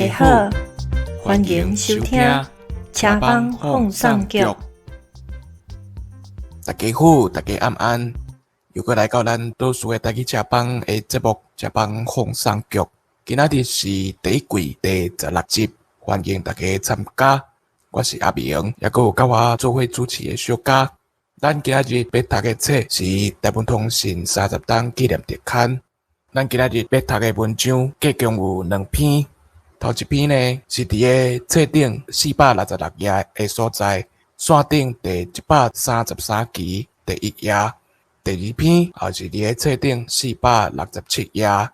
家好，欢迎收听车帮放送局。大家好，大家晚安，又过来到咱倒数的台语车帮的节目《车帮放送局》。今仔日是第一季第16集，欢迎大家参加。我是阿明，也有甲我做伙主持的小嘉。咱今仔日要读的册是台湾通信30档纪念特刊。咱今仔日要读的文章计共有2篇。头一篇呢是伫个册顶466页的所在，线顶第133期第1页。第二篇也是伫个册顶467页，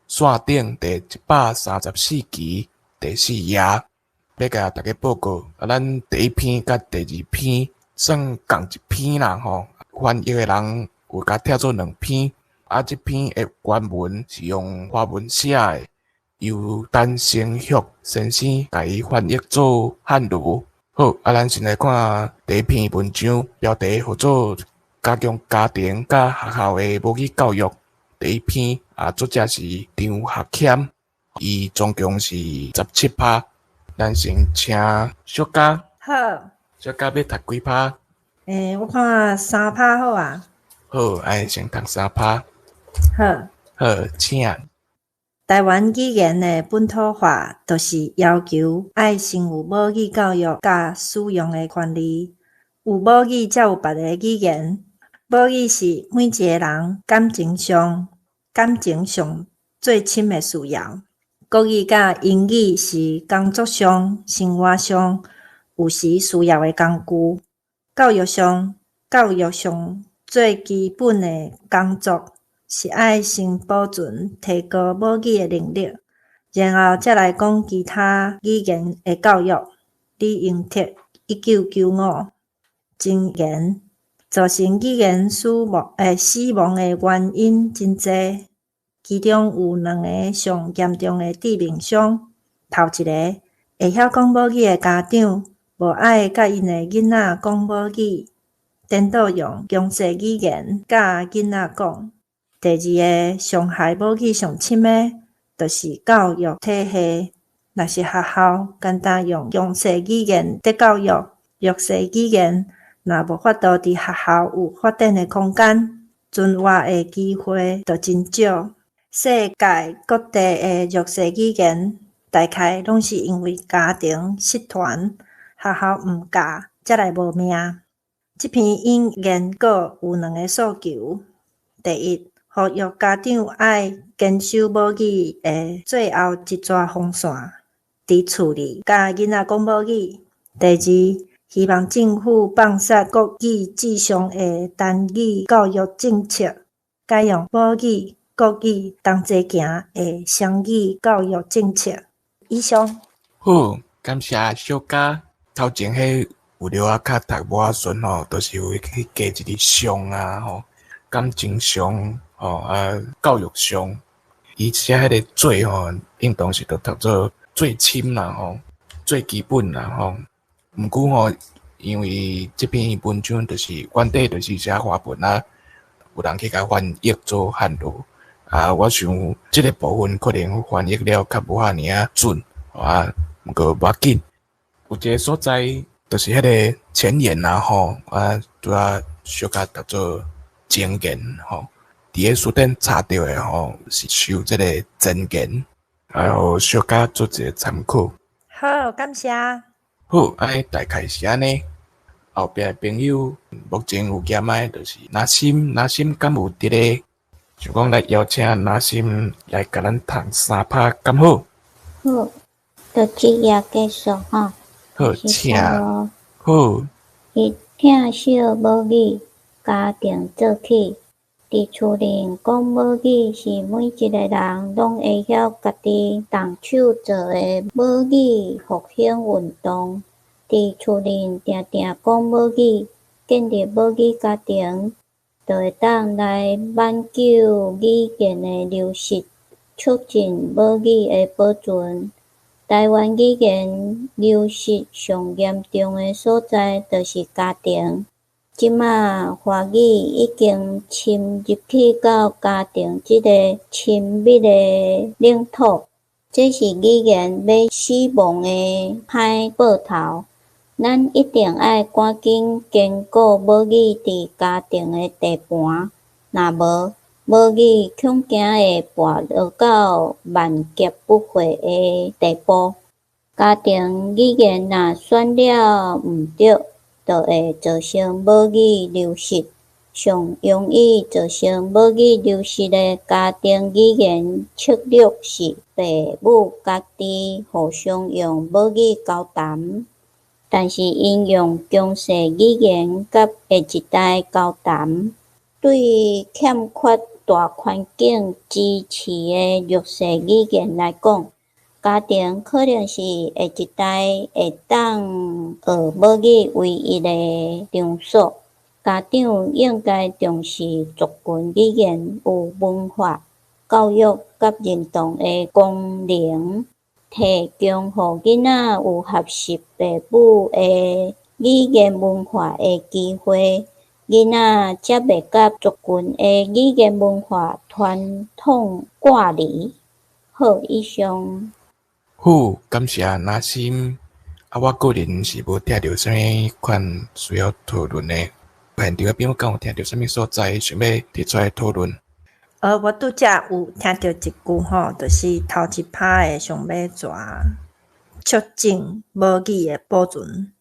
线顶第134期第4页。要甲大家报告，咱第一篇甲第二篇算共一篇啦吼。翻译的人有甲拆做2篇，这篇的原文是用华文写的。由陈成旭先生甲伊翻译做汉语。好，咱先来看第一篇文章，标题叫做《加强家庭甲学校的母语教育》。第一篇作者是张学谦，伊总共是17%。咱先请小嘉。好，小嘉要读几趴？我看3%好啊。好，先读3%。好，好，请。台湾语言的本土化，就是要求爱先有母语教育甲使用的权利。有母语才有别个语言。母语是每一个人感情上最深的需要。国语甲英语是工作上、生活上有时需要的工具。教育上最基本的工作是爱先保存提高母语的能力，然后才来讲其他语言的教育。李英特1995箴言，造成语言死亡的原因真多，其中有2个上严重的致命伤。头一个，会晓讲母语的家长无爱甲因的囡仔讲母语，颠倒用强势语言甲囡仔讲。第二个，伤害母语上深的，就是教育体系。若是学校简单用强势语言在教育，弱势语言若无法度伫学校有发展的空间，存活的机会就真少。世界各地的弱势语言，大概拢是因为家庭失传、学校毋教，才来无命。这篇引言稿有2个诉求：第一，呼吁家长爱坚守母语的最后一撮风线，伫厝里甲囡仔讲母语。第二，希望政府放杀国语至上的单语教育政策，改用母语、国语同齐行的双语教育政策。以上。好，感谢小嘉。头前迄有了较读无顺吼，都是有去加一个上吼，感情上教育上，伊写迄个最应当是着读做最深啦吼，最基本啦吼。毋过因为这篇文章就是原底就是写华文有人去甲翻译做汉语我想这个部分可能翻译了较无遐尔准毋过无要紧。有一个所在就是迄个前言吼拄小可读做前言吼。伫个书店查到的是收这个真言，然后小可做一个参考。好，感谢。好，大概是安尼。后壁的朋友目前有减的，就是拿心敢有伫咧？想讲来邀请拿心来甲咱谈3%，敢好？好，就即页结束吼。好，请。好。以疼惜母语家庭做起。伫厝里讲母语是每一个人拢会晓家己动手做的母语复兴运动。伫厝里定定讲母语，建立母语家庭，就会当来挽救语言的流失，促进母语的保存。台湾语言流失上严重的所在，就是家庭。即马华语已经侵入去到家庭即个亲密的领土，这是语言要死亡的歹报头。咱一定爱赶紧坚固母语伫家庭的地盘，若无，母语恐惊会跋落到万劫不复的地步。家庭语言若选了毋对，就会造成母语流失。上容易造成母语流失的家庭语言策略是父母家己互相用母语交谈，但是因用强势语言甲下一代交谈，对欠缺大环境支持的弱势语言来讲，家庭可能是下一代会当学母语唯一的场所。家长应该重视族群语言有文化、教育甲认同的功能，提供互囡仔有学习父母的语言文化的机会，囡仔才袂甲族群的语言文化传统挂离。好，以上。好，感谢纳心。我个人是无听到啥物款需要讨论的。现场的朋友敢有听到啥物所在想要提出来讨论？我拄则有听到一句吼，就是头一拍的上尾蛇，促进母语的保存。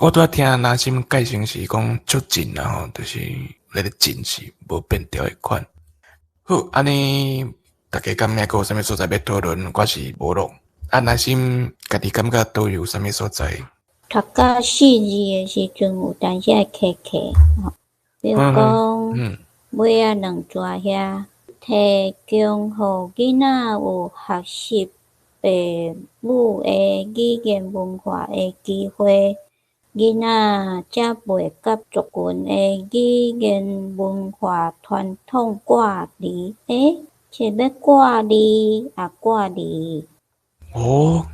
我拄仔听纳心解释是讲促进啦吼，就是那个进是无变调的款。好，安尼大家感觉还有啥物所在要讨论？我是无咯。纳心家己感觉都有啥物所在？读到4字的时阵，有当时会客客，比如讲，尾仔2逝遐，提供互囡仔有学习父母的语言文化的机会，囡仔才袂甲族群的语言文化传统挂离。是要挂离也挂离。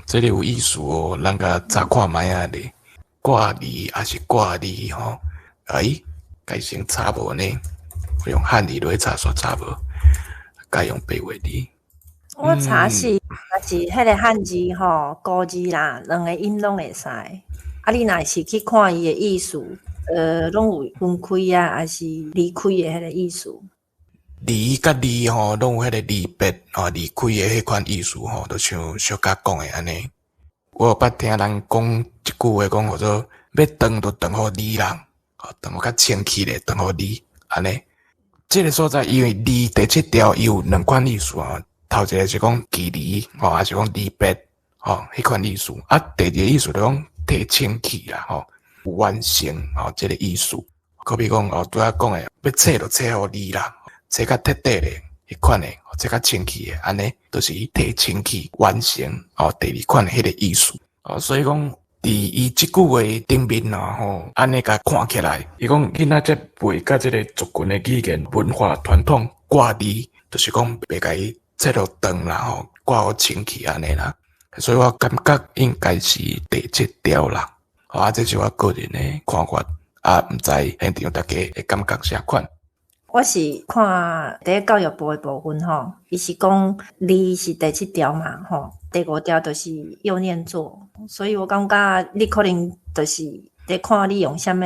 这个有意思哦，咱甲查看卖啊咧，挂离还是挂离吼？该先查无呢？我用汉字来查煞查无，该用白话字。我查是迄个汉字吼，古字啦，两个音拢会使。你若是去看伊的意思，拢有分开啊，还是离开的迄个意思？离甲离吼，拢有迄个离别离开的迄款意思吼，就像小甲讲的安尼。我有捌听人讲一句话，讲叫做要长就长互离人，长互较清气咧，长互离安尼。这个所在，因为离第7条伊有2款意思头一个是讲距离还是讲离别迄款意思。第二个意思就讲提清气啦完成这个意思。可比讲拄仔讲的，要切就切互离啦。切较彻底咧，迄款诶，切较清气诶，安尼就是提清气完成第2款诶迄个意思。所以讲，伫伊即句话顶面安尼甲看起来，伊讲囡仔则袂甲即个族群诶语言文化传统挂离，就是讲袂甲伊切落长啦挂好清气安尼啦。所以我感觉应该是第7条啦。这是我个人诶看法，毋知现场大家会感觉啥款？我是看第一教育部的部分吼，伊是讲字是第7条嘛吼，第5条就是幼念做，所以我感觉你可能就是在看你用啥物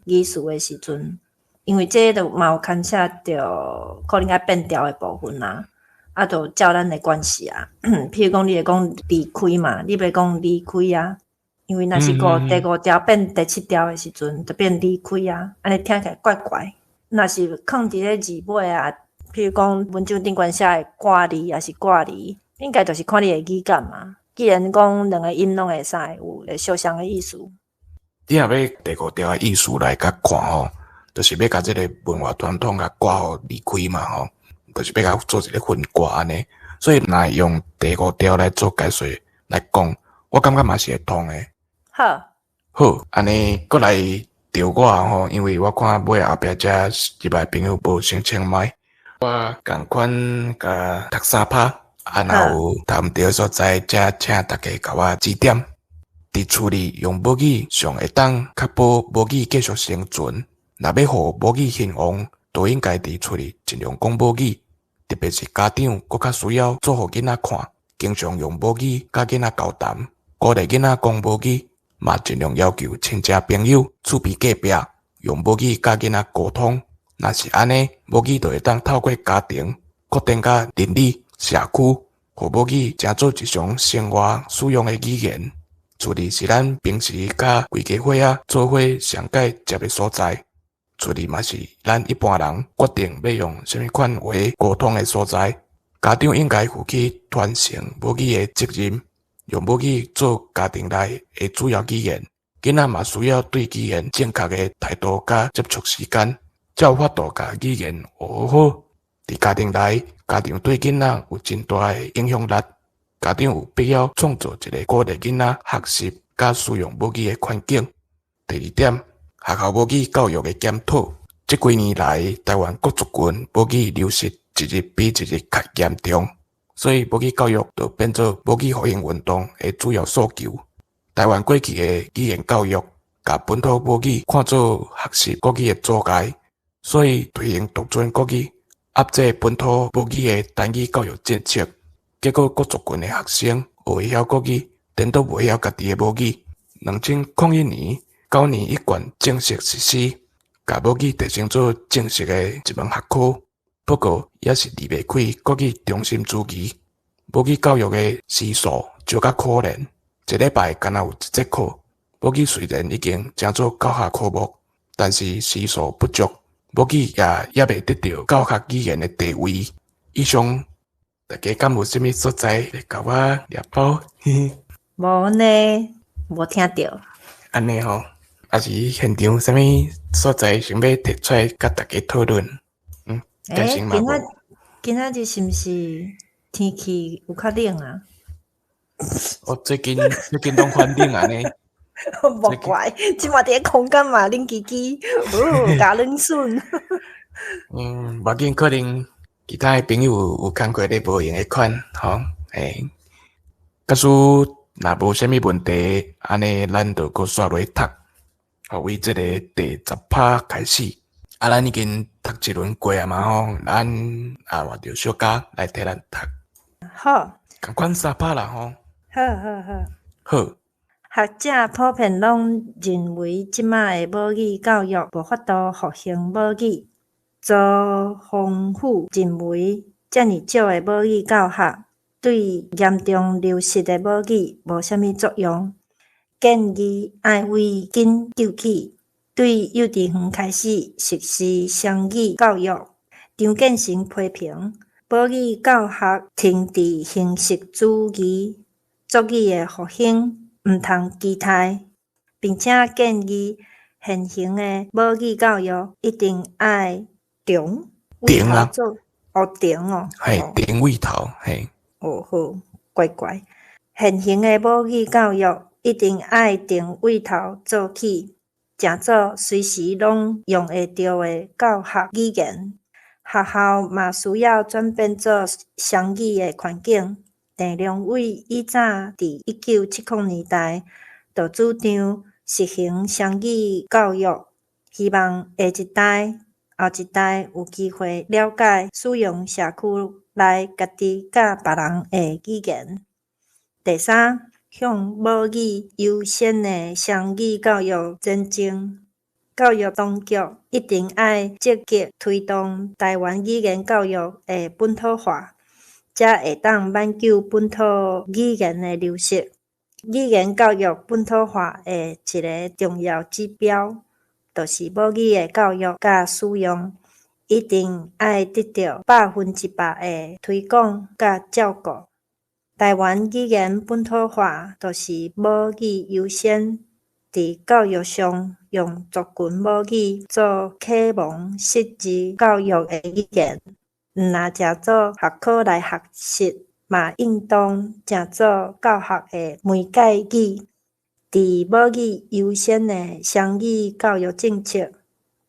语词的时阵，因为这都嘛有牵涉着可能要变调的部分啦，就照咱的关系啊。譬如讲你会讲离开嘛，你袂讲离开啊，因为若是第5条变第7条的时阵，就变离开啊，安尼听起来怪怪。若是放伫咧字尾啊，譬如讲文章顶悬写的挂离还是挂离，应该就是看你的语感嘛。既然讲两个音拢会使有相像的意思，你若要第5条的意思来甲看就是要甲即个文化传统甲挂互离开嘛就是要甲做一个分割安尼。所以若用第5条来做解说来讲，我感觉嘛是会通的。好，安尼过来。着我因为我看尾后壁遮入来朋友无先清麦，我共款甲读3拍，若有谈毋着所在，则请大家甲我指点。伫处理用母语上会当确保母语继续生存，若要互母语兴旺，都应该伫处理尽量讲母语，特别是家长更较需要做互囡仔看，经常用母语甲囡仔交谈，鼓励囡仔讲母语，嘛尽量要求亲戚朋友、厝边隔壁用母语甲囡仔沟通。若是安尼，母语就会当透过家庭扩展甲邻里、社区，互母语成做一种生活使用的语言。厝里是咱平时甲规家伙仔做伙上解接的所在，厝里嘛是咱一般人决定要用什么款话沟通的所在。家长应该负起传承母语的责任，用母语做家庭内的主要语言。囡仔嘛需要对语言正确的态度甲接触时间，才有法度甲语言学好。伫家庭内，家庭对囡仔有真大的影响力。家长有必要创造一个鼓励囡仔学习甲使用母语的环境。第二点，学校母语教育的检讨。这几年来，台湾各族群母语流失一日比一日较严重，所以母语教育就变做母语复兴运动的主要诉求。台湾过去的语言教育，把本土母语看作学习国语的阻碍，所以推行独尊国语，压制本土母语的单语教育政策。结果各族群的学生学会晓国语，颠倒袂晓家己的母语。2001年9年一贯正式实施，把母语提升做正式的一门学科。不过，也是离袂开国语中心主义。母语教育的时数少甲可怜，一礼拜敢若有一节课。母语虽然已经成做教学科目，但是时数不足，母语也袂得到教学语言的地位。以上。大家敢有啥物所在会甲我掠包？无呢，无听到。安尼吼，也是现场啥物所在想要提出来甲大家讨论？今仔日是毋是天气有较冷啊？最近拢反冷安尼。无怪，即马伫咧空间嘛，冷叽叽，加冷笋。无要紧，可能。其他的朋友有工课咧无用的款，吼，假使若无啥物问题，安尼咱就搁刷落读，为即个第10趴开始。咱已经读一轮过啊嘛吼，咱换着小家来替咱读。好，共款3趴啦吼。好。学者普遍拢认为，即马的母语教育无法度复兴母语。周丰富认为，遮尔少的母语教学对严重流失的母语无啥物作用，建议爱为紧救起，对幼稚园开始实施双语教育。张建成批评，母语教学停伫形式主义，族语的复兴毋通期待，并且建议现行的母语教育一定爱顶啊，顶哦，嘿，顶位头，嘿。好，乖。现行的母语教育一定爱顶位头做起，诚做随时拢用会着的教学语言。学校嘛需要转变做双语的环境。郑良伟以早伫1970年代就主张实行双语教育，希望下一代后一代有机会了解使用社区内家己甲别人的语言。第三，向母语优先的双语教育前进。教育当局一定要积极推动台湾语言教育的本土化，才会当挽救本土语言的流失。语言教育本土化的一个重要指标，就是母语的教育甲使用，一定要得到100%的推广甲照顾。台湾语言本土化，就是母语优先，伫教育上用族群母语做启蒙识字教育的语言，若诚做学科来学习，嘛应当诚做教学的媒介语。伫母语优先的双语教育政策，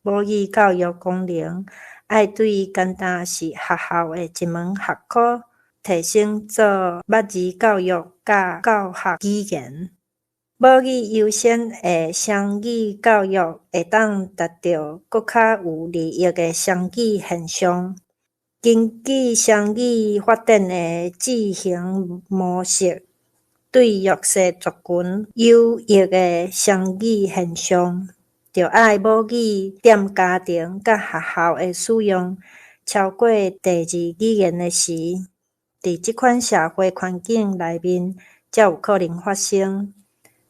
母语教育功能要对简单是学校的一门学科提升做捌字教育甲教学语言。母语优先的双语教育会当达到更较有利益的双语现象。经济双语发展的执行模式，对弱势族群有益的双语现象，就爱母语踮家庭甲学校的使用超过第二语言的时，伫即款社会环境内面才有可能发生。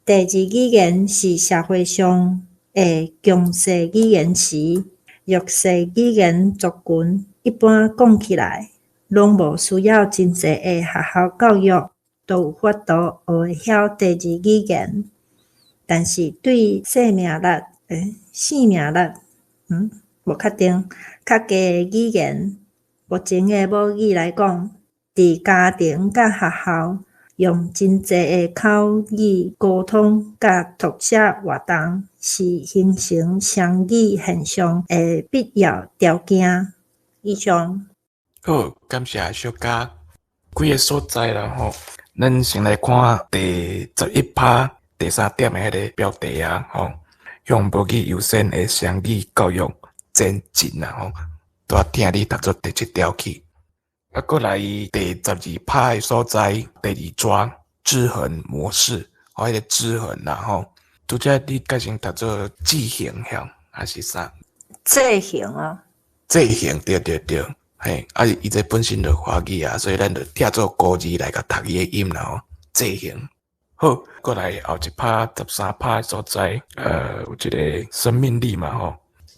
第二语言是社会上的强势语言时，弱势语言族群一般讲起来，拢无需要真济的学校教育，都有法度学会晓第二语言。但是对生命力，无确定，较低的语言，目前的母语来讲，伫家庭甲学校用真济的口语沟通甲读写活动，是形成双语现象的必要条件。以上。好，感谢小嘉。几个所在啦吼，咱先来看第11趴第3点的迄个标题啊吼，向母语优先的双语教育前进啊吼，都要听你读做第7条去。啊，过来第12趴的所在，第2章制衡模式，吼，迄个制衡啦吼，拄则你改成读做记形象还是啥？制衡啊，制衡，对。嘿，啊，伊这本身就华语啊，所以咱就听做古字来甲读伊的音啦吼，制衡。好，过来后一趴13趴的所在，有一个生命力嘛吼，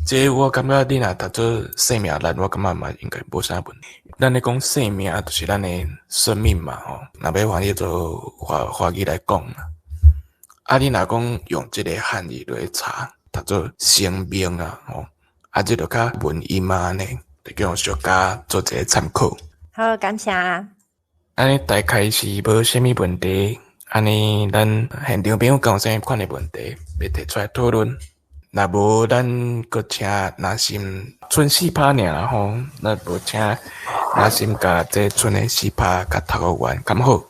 这我感觉你若读做生命力，我感觉嘛应该无啥问题。咱咧讲生命，就是咱的生命嘛吼，若要翻译做华语来讲啦。啊，你若讲用这个汉语来查，读做生命啊吼，啊，这就较文音啊呢。就叫小嘉做一个参考。好，感谢。安尼大概是无啥物问题，安尼咱现场朋友敢有啥物款的问题要提出来讨论？若无咱阁请拿心剩4趴尔啦吼，咱无请拿心甲这剩的4趴甲读学完，敢好？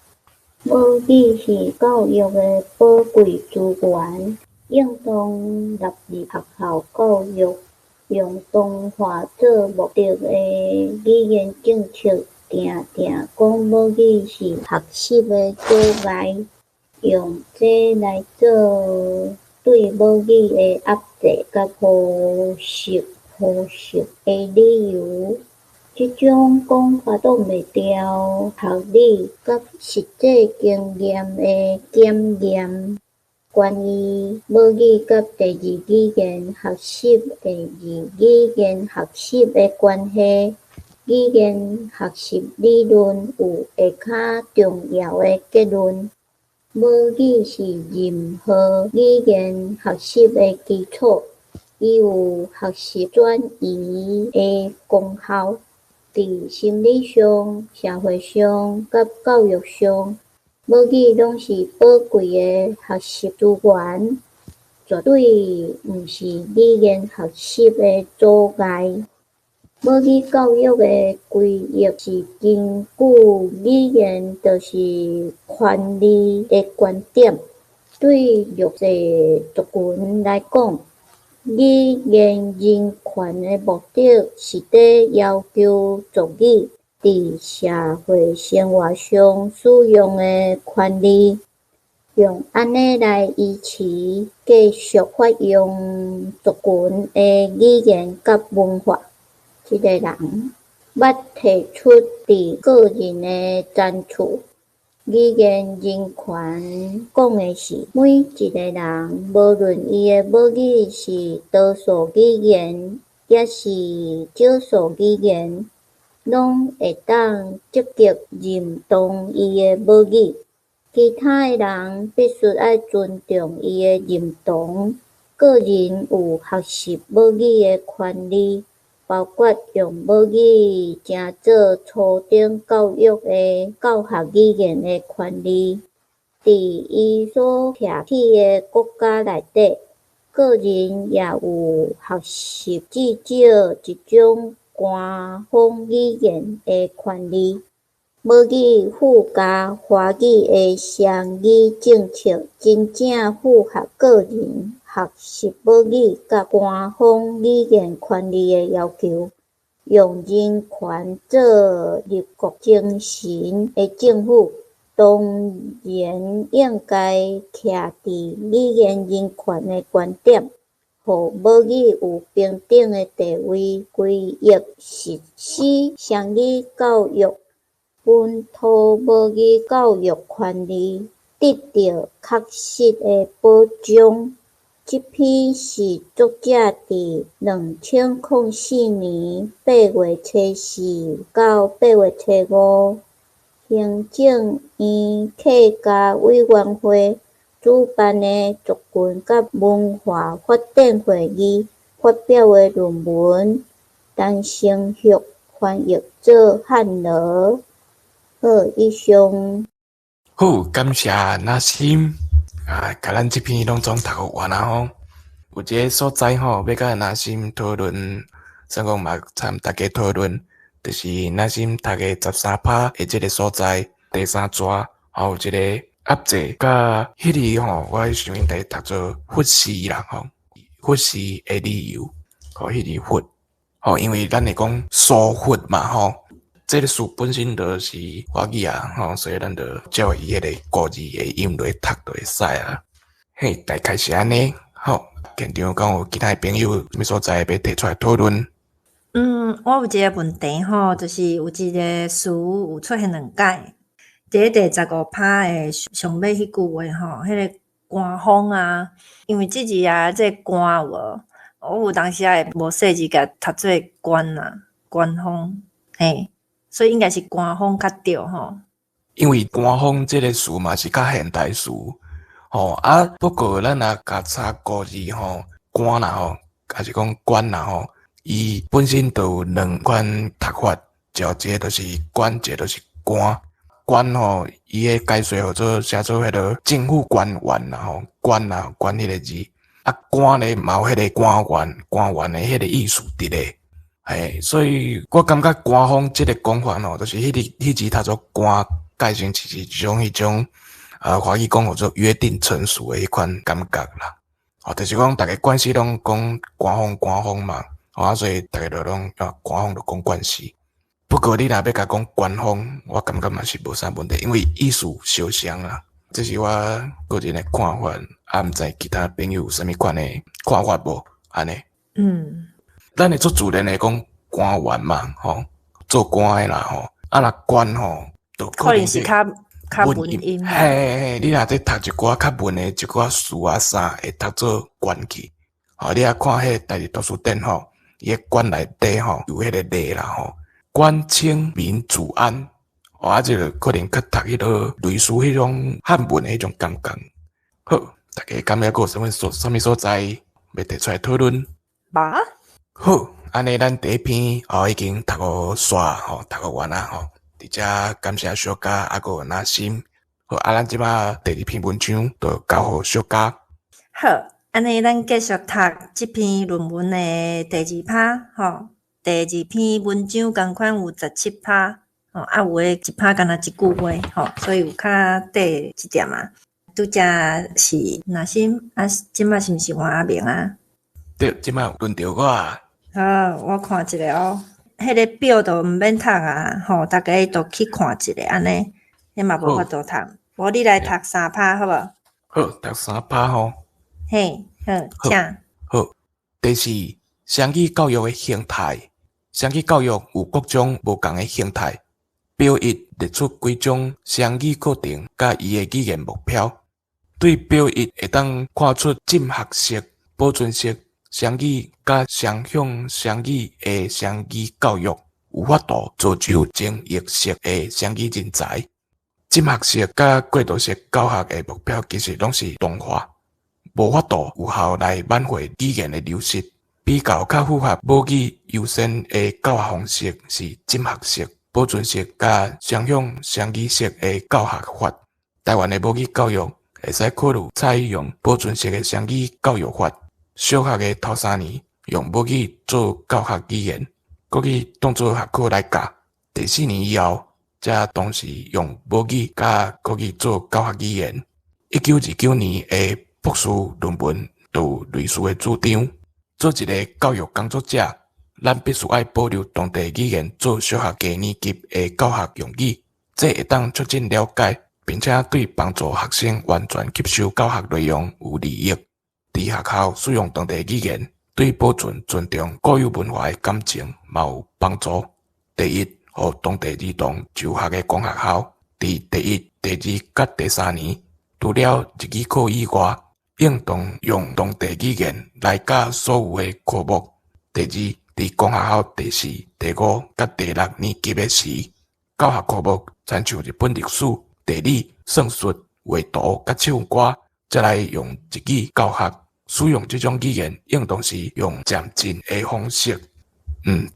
母语是教育的宝贵资源，应当纳入学校教育。用同化做目的的语言政策，定定讲母语是学习的阻碍，用这来做对母语的压制甲腐蚀的理由。这种讲法挡袂牢学理甲实际经验的检验。关于母语甲第二语言学习的关系，语言学习理论有下较重要的结论。母语是任何语言学习的基础，伊有学习转移的功效，伫心理上、社会上甲教育上。母语拢是宝贵的学习资源，绝对毋是语言学习的阻碍。母语教育的规划是根据语言就是权利的观点，对弱势族群来讲，语言人权的目的是伫要求族语伫社会生活上使用的权利，用安尼来维持继续发扬族群的语言甲文化。这个人捌提出伫个人的赞处，语言人权讲的是每一个人，无论伊的母语是多数语言，也是少数语言。拢会当积极认同伊的母语，其他的人必须爱尊重伊的认同。个人有学习母语的权利，包括用母语正做初等教育的教学语言的权利。伫伊所徛起的国家内底，个人也有学习至少一种官方语言的权利。母语附加华语的双语政策，真正符合个人学习母语甲官方语言权利的要求。用人权做立国精神的政府，当然应该徛伫语言人权的观点，互母语有平等的地位，规划实施双语教育、本土母语教育权利得到确实的保障。这篇是作者伫2004年8月初4到8月初5，行政院客家委员会主办的族群甲文化发展会议发表的论文，陈成旭翻译做汉罗。好，以上。好，感谢那心甲咱这篇拢总读完啊吼。有一个所在吼，要甲那心讨论，算讲嘛参大家讨论，就是那心读的13趴的这个所在第三节，还有一个压制甲迄个吼，我想应该读做忽视啦吼，忽视的理由，吼迄个忽，吼因为咱会讲疏忽嘛吼。这个书本身就是华语啊，吼，所以咱就照伊迄个国字的音来读就会使啊。嘿，大概是安尼。好，现场讲有其他朋友什么所在要提出来讨论？我有一个问题吼，就是有一个词有出现2解，第15趴的上尾迄句话吼，迄个官方啊，因为这字啊，这官有无？我有当时会无细字甲读做官啊，官方，嘿。所以应该是官方较对吼，因为官方这个词嘛是较现代词，吼不过咱若甲查国字吼，官啦吼，还是讲官啦吼，伊本身就有2款读法，一个就是官，一个就是官。官吼，伊个解说号做写做迄个政府官员啦吼，官啦官迄个字，官咧嘛有迄个官员的迄个意思伫咧。嘿，所以我感觉官方这个讲法吼，就是迄字读做官，改成是一种迄种华语讲叫做约定成熟的迄款感觉啦。就是讲大家关系拢讲官方嘛，所以大家都拢官方就讲关系。不过你若要甲讲官方，我感觉嘛是无啥问题，因为意思相像啦。这是我个人的看法，毋知其他朋友有啥物款的看法无？安尼。咱会做自然来讲官员嘛，吼，做官的啦，吼，若官吼，就可能是较文音。嘿，你若在读一寡较文的一寡词啊啥，会读做官去。你若看迄台语图书店吼，伊个官内底吼有迄个例啦吼，官清民主安，这个可能较读迄个类似迄种汉文的迄种感觉。好，大家感觉还有啥物所在要提出来讨论？吧？好，安尼咱第一篇已经读好煞吼，读好完啦吼。伫遮感谢小嘉，还有那心。好，咱即马第2篇文章就交互小嘉。好，安尼咱继续读这篇论文的第2趴吼。第2篇文章共款有17趴吼，有诶1趴敢若一句话吼，所以有较短一点啊。拄则是那心即马是毋是换阿明啊？对，即马轮到我啊。好，我看一下哦。迄个表都毋免读啊，吼，大家都去看一下安尼，迄嘛无法度读。无你来读3趴好无？好，读3趴吼。嘿，好，请。好，第4，双语教育的形态。双语教育有各种无同的形态。表1列出几种双语课程甲伊的语言目标。对表1会当看出浸学式、保存式双语甲双向双语的双语教育有法度造就精益式的双语人才。浸学式甲过渡式教学的目标其实拢是同化，无法度有效来挽回语言的流失。比较较符合母语优先的教学方式是浸学式、保存式甲双向双语式的教学法。台湾的母语教育会使考虑采用保存式的双语教育法。小学的头3年用母语做教学语言，国语当作学科来教。第4年以后，则同时用母语甲国语做教学语言。1929年的博士论文就类似的主张。做一个教育工作者，咱必须爱保留当地语言做小学低年级的教学用语，这会当促进了解，并且对帮助学生完全吸收教学内容有利益。伫学校使用当地语言，对保存尊重固有文化的感情嘛有帮助。第一，互当地儿童就学的公学校，伫第一、第二甲第三年，除了日语课以外，应当用当地语言来教所有的科目。第二，伫公学校第四、第五甲第六年级的时，教学科目参像日本历史、地理、算术、画图甲唱歌，再来用日语教学。使用这种语言，应当是用渐进的方式。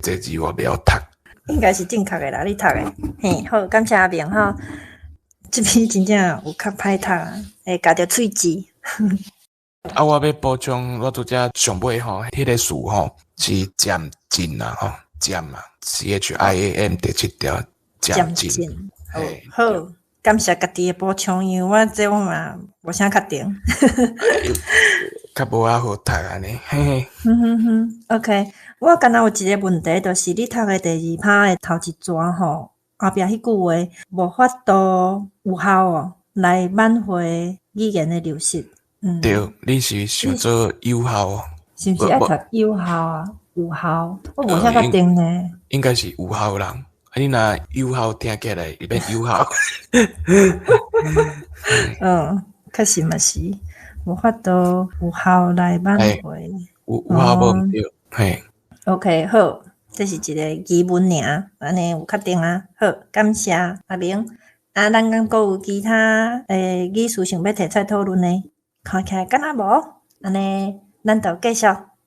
这字我袂晓读。应该是正确的啦，你读的。嘿，好，感谢阿明吼。这篇真正有较歹读啊，会夹着喙齿。我要补充，我拄则上尾吼，迄个词吼是渐进啊，吼渐啊 ，CHIAM 第7条渐进。好，感谢家己的补充，因为我嘛无啥确定。较无啊好读安尼，嘿。OK， 我敢若有一个问题，就是你读的第2趴的头一段吼，后壁迄句话无法度有效哦，来挽回语言的流失。对，你是想做有效哦？是毋是爱读有效啊？有效？我无啥确定呢。应该是有效人。你若有效听起来，会变有效。确实嘛是。无法度有效来挽回，有效无毋对，嘿。OK， 好，这是一个疑问尔，安尼有确定啊？好，感谢阿明。咱敢阁有其他语词想要提出来讨论呢？看起来敢若无，安尼咱就继续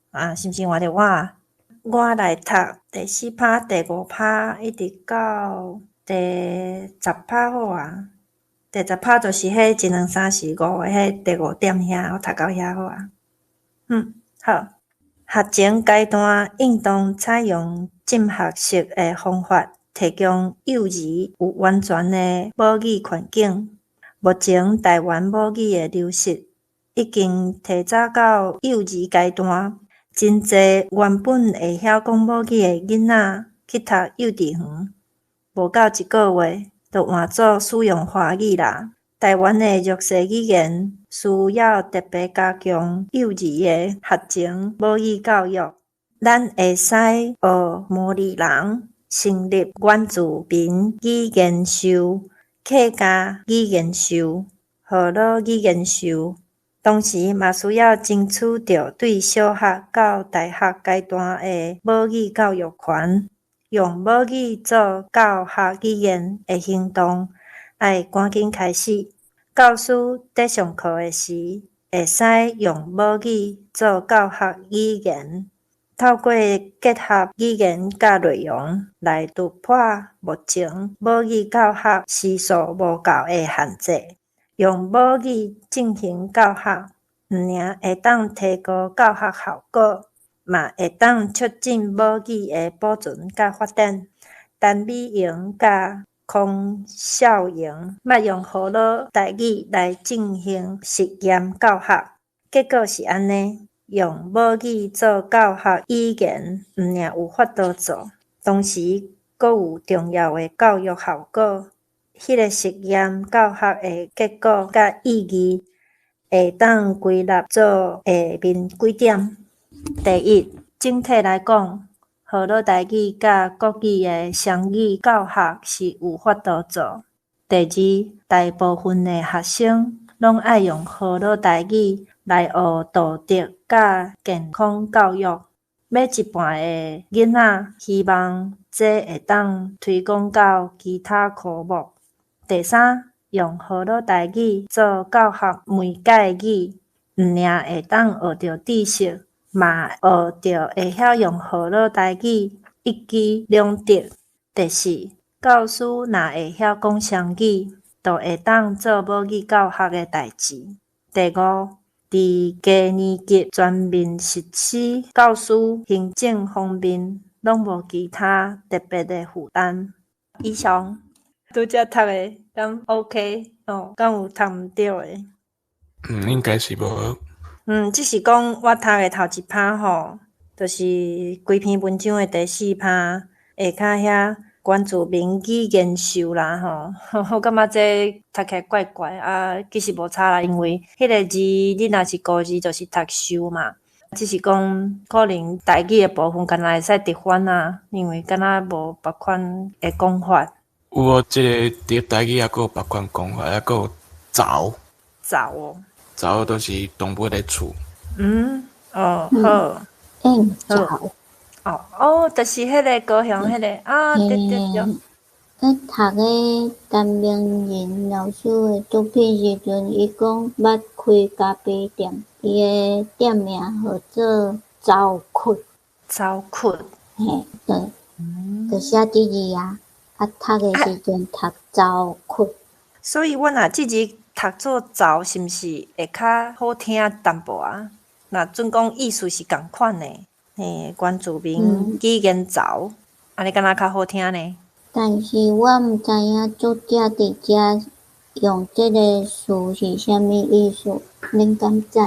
啊，是毋是换着我啊？我来读第4趴、第5趴，一直到第10趴好啊。第10趴就是迄1、2、3、4、5的迄第5點遐，我读到遐好啊。好。学前階段應當採用浸學式的方法，提供幼兒有完全的母語環境。目前台灣母語的流失已經提早到幼兒階段，真濟原本會曉講母語的囡仔去讀幼稚園，無到1個月，就換做使用華語啦。台灣的弱勢語言需要特別加強幼兒的學前母語教育。咱會使學模擬人成立原住民語言秀、客家語言秀、河洛語言秀，同時嘛需要爭取到對小學到大學階段的母語教育權，用母語做教學語言的行動。愛趕緊開始，教師在上課的時，會使用母語做教學語言，透過結合語言甲內容來突破目前母語教學時數無夠的限制。用母語進行教學，毋僅會當提高教學效果，嘛會當促進母語的保存甲發展。陳美瑩甲邝少瑩捌用河洛台語來進行實驗教學，結果是安尼，用母語做教學語言，毋僅有法度做，同時閣有重要的教育效果。迄個實驗教學的結果甲意義，會當歸納做下面幾點。第一，整體來講，河洛台語甲國語的雙語教學是有法度做。第二，大部分的學生攏愛用河洛台語來學道德甲健康教育。要一半的囡仔希望這會當推廣到其他科目。第三，用河洛台語做教學媒介語，毋僅會當學到知識，嘛學到會曉用河洛台語一舉兩得。第四，教師若會曉講雙語，就會當做母語教學的代誌。第五，佇低年級全面實施教師行政方面，攏無其他特別的負擔。以上拄則讀的，敢 OK 哦？敢有讀毋對的？應該是無。只是講我讀的頭一趴吼，就是规篇文章的第4趴下骹遐原住民语言秀啦吼，我感觉这读起来怪怪啊，其实无差啦，因为迄个字你若是古字，就是读秀嘛。只是讲可能台语的部分敢若会使直翻啊，因为敢若无别款的讲法。有哦，即个伫台语还佫有别款讲法，还佫有沼。沼哦，沼都是动物的厝。好。沼。就是迄个高雄迄个啊，对。读个陈明仁老师的作品时阵，伊讲捌开咖啡店，伊的店名号做沼窟。沼窟。嘿，对，就写即字啊。读的时阵读沼窟。所以，阮若即字读做沼，是毋是会较好听淡薄啊？若准讲意思是共款的，原住民语言沼，安尼敢若较好听呢？但是我毋知影作者伫遮用即个词是啥物意思，恁敢知？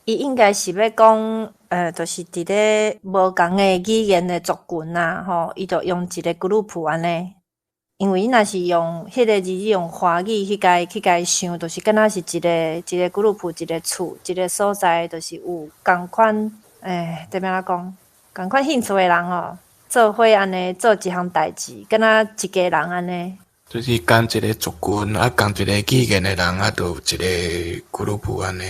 伊应该是要讲，就是伫咧无共的语言的族群啊，吼，伊就用一个 group 安尼。因为伊若是用迄个字用华语去甲伊想，就是敢若是一个 group 一个厝一个所在，就是有共款对面仔讲，共款兴趣的人哦，做伙安尼做一项代志，敢若一家人安尼。就是共一个族群啊，共一个语言的人啊，就有一个 group 安尼。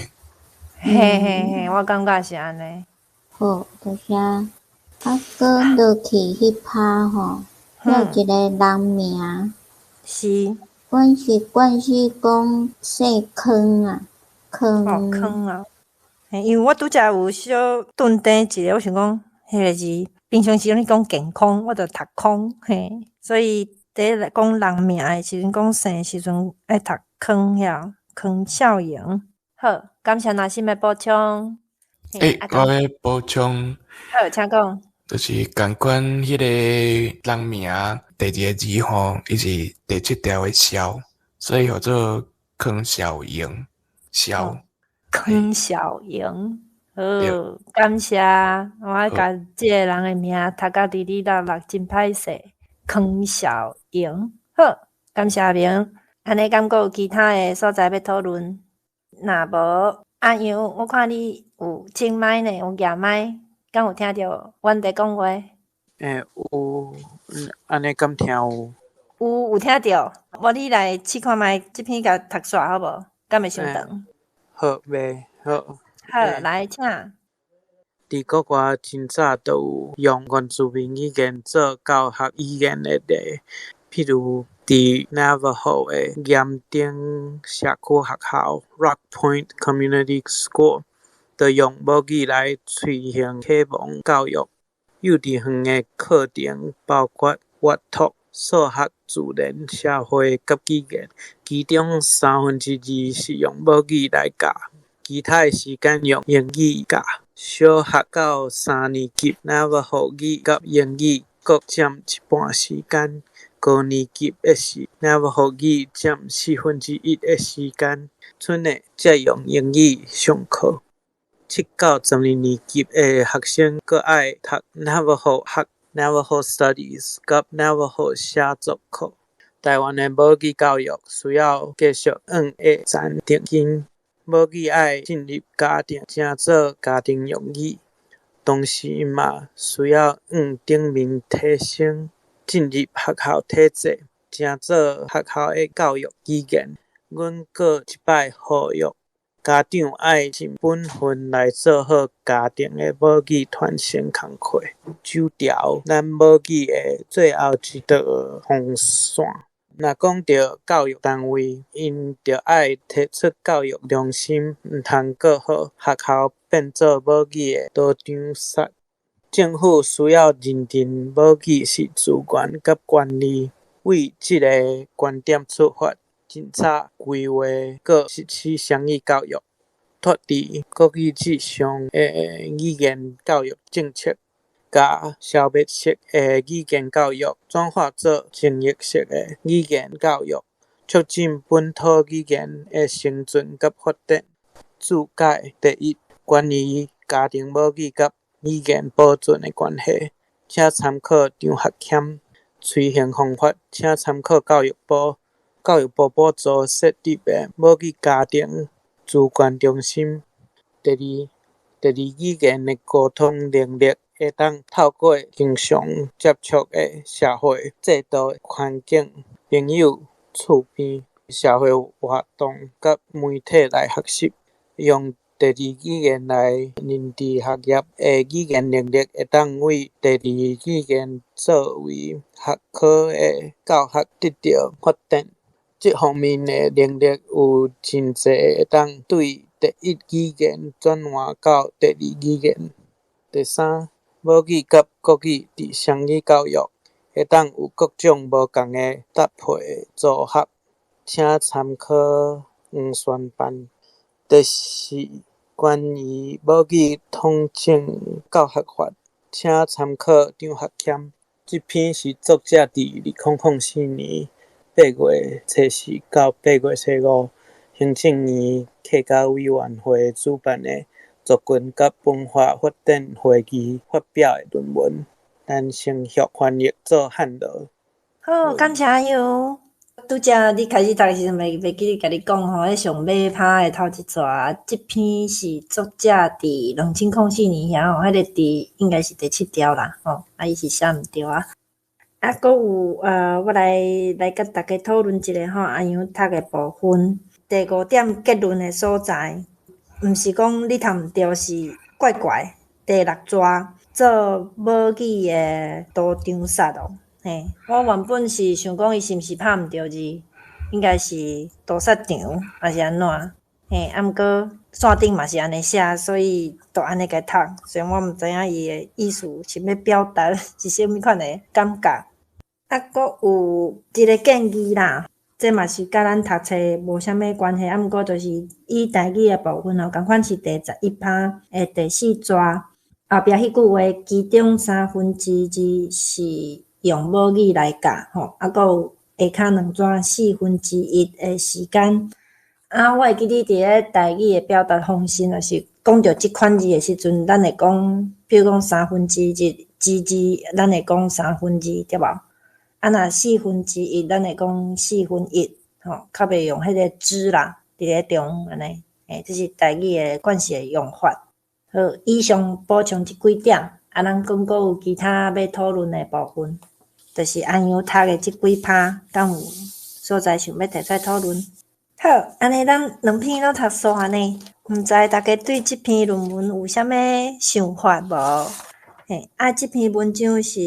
嘿，我感觉是安尼。好，多谢。佫落去迄趴吼。有一个人名，是，阮是讲姓坑啊，坑啊。因为我拄则有小顿顿一个，我想讲迄个字，平常时你讲健康，我就读空，所以第一讲人名的时阵，讲姓时阵爱读坑遐，坑孝营。好，感谢若心的补充。我要补充。好，请讲。就是共款迄个人名第2个字吼，伊是第7条的孝，所以叫做坑孝营。孝。坑孝营。好，感谢。我甲即个人的名读甲哩哩啦啦真歹势。坑孝营。好，感谢阿明。安尼敢有其他的所在要讨论？若无阿杨，我看你有清麦呢，有举麦。敢有听着阮伫讲话？有，安尼敢听有？有听着。无你来试看卖即篇甲读煞好无？敢会伤长？好袂好。好，来请。伫国外真早都有用原住民语言做教学语言的例，譬如伫 Navajo 的盐顶社区学校 Rock Point Community School。就用母语来推行启蒙教育，幼稚园的课程包括阅读、数学、自然、社会甲语言，其中2/3是用母语来教，其他的时间用英语教。小学到3年级，Navajo语甲英语各占一半时间；高年级的是Navajo语占1/4的时间，剩的则用英语上课。7到12年级的学生佫爱读 Navajo 学 Navajo Studies 甲 Navajo 写作课。台湾的母语教育需要继续下层定根，母语爱进入家庭，成做家庭用语，同时嘛需要顶面提升，进入学校体制，成做学校的教育语言。阮过一摆呼吁家长爱尽本分来做好家庭的母语传承工课，守牢咱母语的最后一道防线。若讲到教育单位，因着爱提出教育良心，毋通过互学校变做母语的道场煞。政府需要认定母语是资源甲权利，为即个观点出发。尽早规划佮实施双语教育，脱离国语至上的语言教育政策，甲消灭式的语言教育转化做精益式的语言教育，促进本土语言的生存佮发展。注解第1，关于家庭母语甲语言保存的关系，请参考张学谦推行方法，请参考教育部。教育部补助设立的母语家庭资源中心。第二语言的沟通能力会当透过经常接触的社会制度环境、朋友、厝边、社会活动甲媒体来学习，用第二语言来认知学业的语言能力会当为第二语言作为学科的教学得到发展。这方面的能力有真济会当对第一语言转换到第二语言。第三，母语甲国语伫双语教育会当有各种无同的搭配组合，请参考黄宣班。第四，关于母语统整教学法，请参考张学谦。这篇是作者伫2004年8月初4到8月初5，行政院客家委员会主办的族群甲文化发展会议发表的论文，咱先续翻译做汉语。好，感谢哟。拄则你开始读的时阵，袂记甲你讲吼，迄上尾拍的头一撮，即篇是作者伫2004年遐吼，迄个伫应该是第7条啦，吼，伊是写毋对啊。佫有我来甲大家讨论一下吼，安样读的部分。第5点结论的所在，毋是讲你读毋对，是怪怪。第6抓做母语的多张杀咯。嘿，我原本是想讲伊是毋是拍毋对字，应该是多杀场，还是安怎？嘿，毋过线顶嘛是安尼写，所以就安尼甲读。虽然我毋知影伊的意思是要表达是啥物款的感觉。佫有一个建议啦，这嘛是甲咱读册无啥物关系，毋过就是以台语的部分共款是第11趴的第4抓后壁迄句话，其中2/3字是用母语来教吼，佫有下骹2抓1/4的时间。我会记你伫咧台语的表达方式，若是讲到即款字的时阵，咱会讲，比如讲1/3字，咱会讲1/3，对无？若1/4，咱会讲1/4，吼，较袂用迄个之啦，伫咧中安尼，这是台语的惯势的用法。好，以上补充即几点，咱佫有其他要讨论的部分，就是安样读的即几趴，敢有所在想要提出讨论。好，安尼咱2篇都读煞安尼，毋知大家对即篇论文有啥物想法无？即篇文章是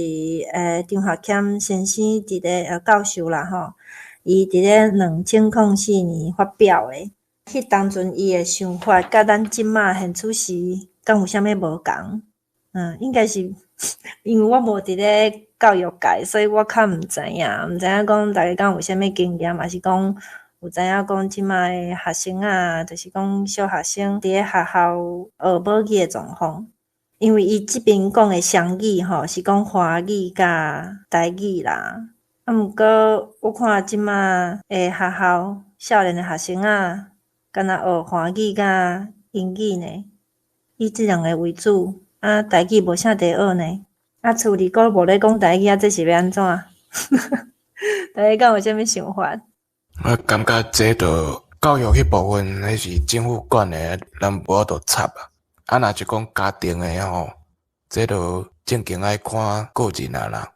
张学谦先生伫咧教授啦吼，伊伫咧2004年发表的。迄当阵伊的想法，甲咱即马现此时敢有啥物无共？应该是因为我无伫咧教育界，所以我较毋知影讲大家敢有啥物经验，嘛是讲有知影讲即马的学生啊，就是讲小学生伫咧学校学母语的状况。因为伊即边讲的双语吼，是讲华语甲台语啦。毋过我看即马的学校少年的学生啊，敢若学华语甲英语呢，以即两个为主。台语无啥地学呢。厝里阁无咧讲台语，这是要安怎？大家敢有啥物想法？我感觉这着教育迄部分，迄是政府管的，咱无法度插啊。若是讲家庭的吼，这着正经爱看个人啊啦。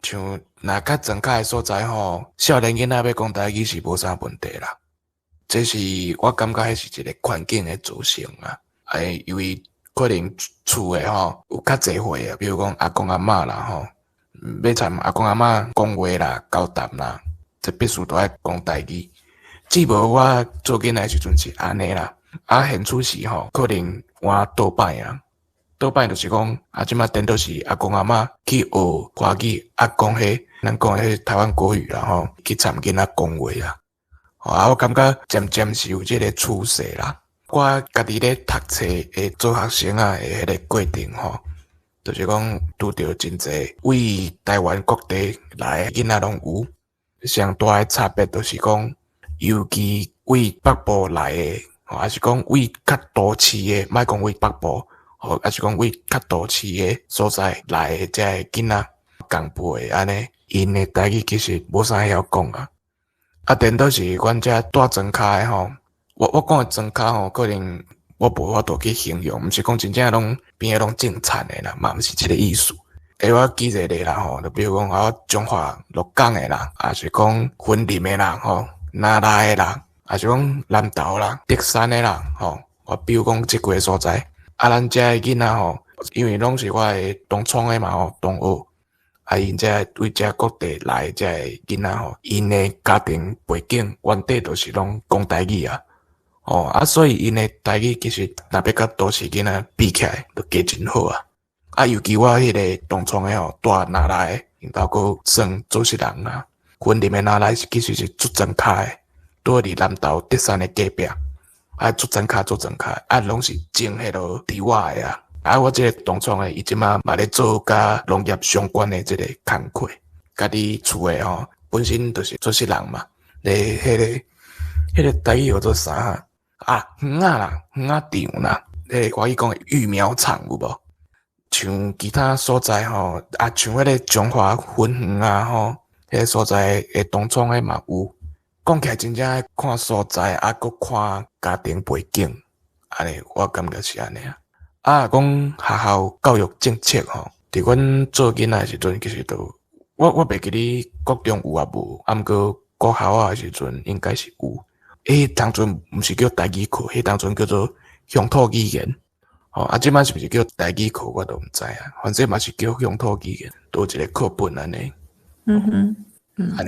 像若较庄脚的所在吼，少年囡仔要讲台语是无啥问题啦。这是我感觉迄是一个环境的造成啊。因为可能厝的吼有较侪岁啊，比如讲阿公阿嬷啦吼，要参阿公阿嬷讲话啦、交谈啦，这必须都爱讲台语。只无我做囡仔的时阵是安尼啦。现此时吼，可能我倒摆啊，倒摆就是讲即马颠倒是阿公阿嬷去学华语，讲咱讲迄台湾国语啦吼，去参囡仔讲话啦。我感觉渐渐是有即个趋势啦。我家己咧读册诶，做学生啊诶，迄个过程吼，就是讲拄着真侪为台湾各地来囡仔拢有，上大诶差别就是讲，尤其为北部来诶。还是讲为较都市诶，莫讲为北部，还是讲为较都市诶所在来诶遮个囡仔共辈安尼，因诶台语其实无啥晓讲啊。啊，颠倒是阮遮住庄脚诶吼，我讲诶庄脚吼，可能我无法度去形容，毋是讲真正拢边个拢种田诶啦，嘛毋是即个意思。我举一个例啦吼，就比如讲我中华鹿港诶人，也是讲云林诶人吼，南来诶人，也是讲南投啦、竹山诶人吼。我比如讲即几个所在，啊，咱遮诶囡仔吼，因为拢是我诶同窗诶嘛吼，同学，啊，因遮为遮各地来遮诶囡仔吼，因诶家庭背景原底都是拢讲台语啊，哦，啊，所以因诶台语其实若要甲都市囡仔比起来，都加真好啊。啊，尤其我迄个同窗诶吼，住南来诶，因兜个算主持人啊，云林诶南来其实是竹庄脚诶，住伫南投竹山诶隔壁。啊，竹庄脚，啊，拢是种迄落猪仔诶啊。啊，我即个同窗诶，伊即马嘛咧做甲农业相关诶即个工课，家己厝诶吼，本身就是主持人嘛。咧，迄个台语叫做啥啊？园仔啦，园仔场啦。咧，华语讲诶育苗场有无？像其他所在吼，啊，像迄个中华分园啊吼，迄个所在诶同窗诶嘛有。讲起来真正爱看所在，啊，搁看家庭背景，安尼我感觉是安尼啊。啊，讲学校教育政策吼，伫阮做囡仔诶时阵，其实都我袂记哩国中有啊无，啊，毋过国校啊诶时阵应该是有。当阵毋是叫台语课，迄当阵叫做乡土语言。哦，啊，即摆是毋是叫台语课，我都毋知啊。反正嘛是叫乡土语言，多一个课本安尼。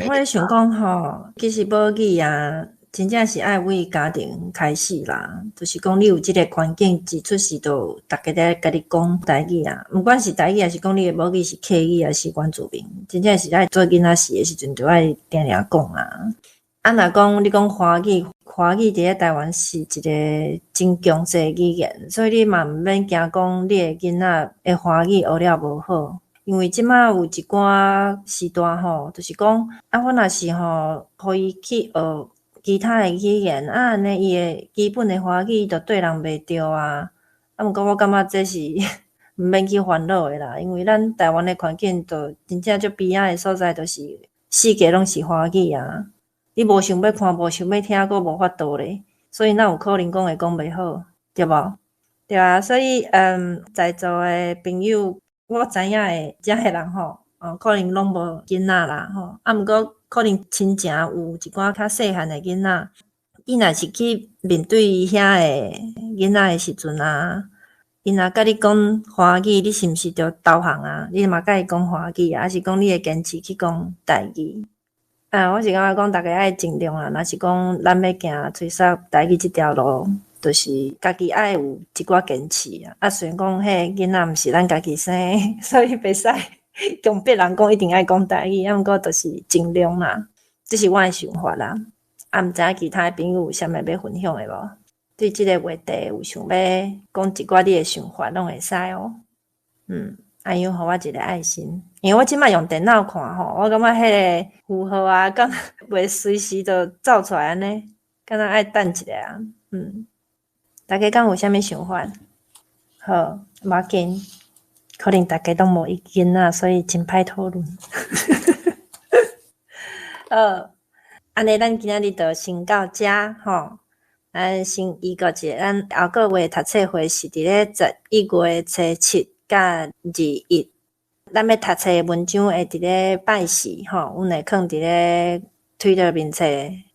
我咧想讲吼，其实母语啊，真正是爱为家庭开始啦。就是讲你有即个环境，一出世就逐个在甲你讲台语啊。毋管是台语，还是讲你诶母语是客语，还是原住民，真正是爱做囡仔时诶时阵，就爱定定讲啊。啊，若讲你讲华语伫咧台湾是一个真强势语言，所以你嘛毋免惊讲你诶囡仔诶华语学了无好。因为即马有一寡时代吼，就是讲啊，我若是吼，互伊去学其他诶语言，啊，安尼伊诶基本诶华语就对人袂着啊。啊，毋过我感觉这是毋免去烦恼诶啦，因为咱台湾诶环境就真正足边仔诶所在，就是世界拢是华语啊。你无想要看，无想要听，佫无法度咧，所以哪有可能讲会讲袂好，对无？对啊，所以在座诶朋友。我知影诶，遮个人吼，可能拢无囡仔啦吼，啊，毋过可能亲情有一寡较细汉诶囡仔，伊若是去面对遐诶囡仔诶时阵啊，伊若甲你讲华语，你是毋是着投降啊？你嘛甲伊讲华语啊，还是讲你会坚持去讲台语？我是感觉讲，逐个爱尽量啦。若是讲咱要行吹哨台语即条路，就是家己爱有一寡坚持啊。啊，虽然讲迄囡仔毋是咱家己生，所以袂使用别人讲一定爱讲台语，啊，毋过就是尽量啦。这是我诶想法啦。啊，毋知影其他朋友有啥物要分享诶无？对即个话题有想要讲一寡你诶想法，拢会使哦。阿勇，互我一个爱心，因为我即摆用电脑看吼，我感觉迄个符号啊，敢袂随时就走出来安尼，敢若爱等一下啊。大家敢有啥物想法？好，无要紧，可能大家都无意见啊，所以真歹讨论。安尼咱今仔日就先到遮吼。咱先预告者，咱后个月读册会是伫咧11月初7甲21，咱要读册诶文章会伫咧拜四吼，阮会放伫咧 Twitter 面册、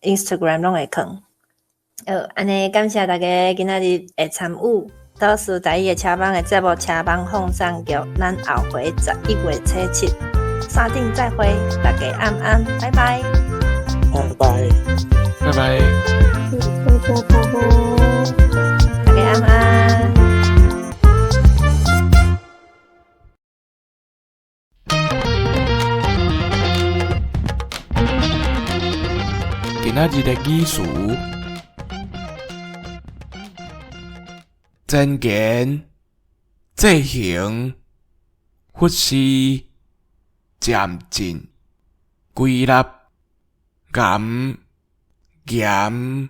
Instagram 拢会放。安尼感谢大家今仔日会参与倒数台语诶车帮诶节目《车帮放送局》，咱后回11月初73定再会，大家安安，拜拜，拜拜，拜拜，大家安安。今仔日的语词：前言、制行、忽视、渐进、归纳、严、严。